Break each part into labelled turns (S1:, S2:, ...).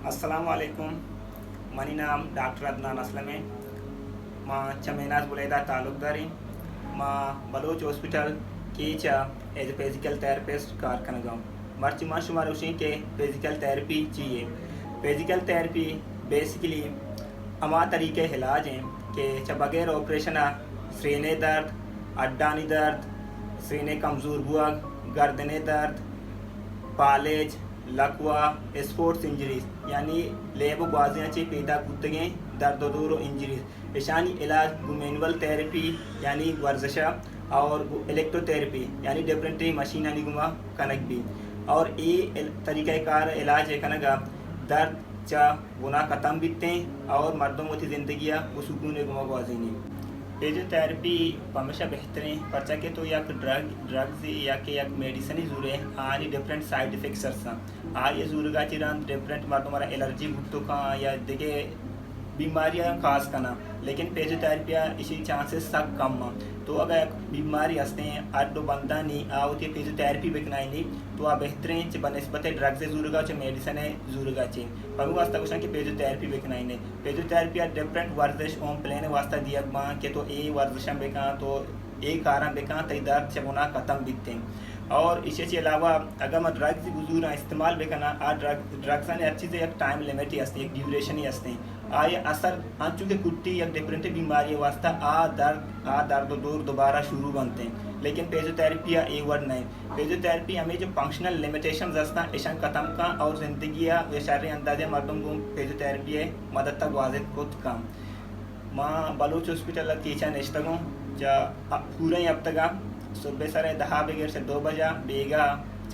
S1: अस्सलामुअलैकुम। मनी नाम डॉक्टर अदनान असलम है। माँ चमेनाज बुलेदा तालुकदारी माँ बलोच हॉस्पिटल कीचा एज ए फिजिकल थेरेपिस्ट कारकनगा मर्ची माँ शुमार उसी के फिजिकल थेरेपी चाहिए। फिजिकल थेरेपी बेसिकली अमा तरीके इलाज हैं कि बगैर ऑपरेशन सीने दर्द, अड्डानी दर्द, सीने कमज़ोर हुआ, गर्दने दर्द, पालेज, लकवा, स्पोर्ट्स इंजरीज यानी लेब ग्वाजियाची पैदा कुत्तगे दर्द दूर इंजरीज ईशानी इलाज मैनुअल थेरेपी यानी वर्जशा और इलेक्ट्रोथेरेपी यानी डिफरेंट मशीन यानी गुमा कनक भी और ये तरीक़ाकार इलाज है कनगा दर्द चा गुना ख़त्म बीतते और मर्दों की ज़िंदगी वो सुकून गुमा ग्वाजीनी फिजियोथेरेपी हमेशा बेहतरीन पर्चा के तो या ड्रग्स या कि या मेडिसिन जरूर है आनी डिफरेंट साइड इफेक्ट्स आ ये जरूर का चिरान डिफरेंट मार तुम्हारा एलर्जी भुगतो का या देखे बीमारियां खास करना लेकिन फिजियोथेरेपी इसी चांसेस सब कम तो अगर बीमारी हंसते हैं अड्डो बंदा नहीं आओ तो फिजियोथेरेपी बिकना नहीं तो आप बेहतरीन बनस्बत ड्रग्स जरूर का मेडिसिन जरूर का पर वास्ता कुछ कि फिजियोथेरेपी बिकना नहीं फिजियोथेरेपी डिफरेंट वर्जिश ओम प्लेन वास्ता दिया कि तो ए वर्जिश बेका तो एक कारण बेका तो दर्द चबुना ख़त्म बिकते और इसके अलावा अगर मैं ड्रग्स गुजूर इस्तेमाल बेकना आ ड्रग्स ने अच्छी से एक टाइम लिमिट ही हस्ती एक ड्यूरेशन ही हस्ते ये असर अंचू के कुट्टी या डिफरेंट बीमारी वास्ता आ दर्द दूर दोबारा शुरू बनते हैं लेकिन फिजियोथेरेपी ए वर्ड नहीं फिजियोथेरेपी हमें जो फंक्शनल लिमिटेशन हस्ता ईशान ख़त्म का और ज़िंदगी या शर्री अंदाजे मर्दों को फिजियोथेरेपी है मदद तक वाजिद खुद कम माँ बलूच हॉस्पिटल कीचा नेश्तगों जा पूरे अब तक सुबह सर 10 बगैर से 2 बजा बेगा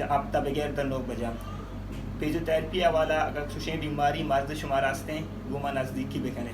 S1: अब तक बगैर 9 बजा फिजियोथेरेपी वाला अगर सुशे बीमारी मर्द शुमार हंसते हैं गुमा नज़दीकी बेखने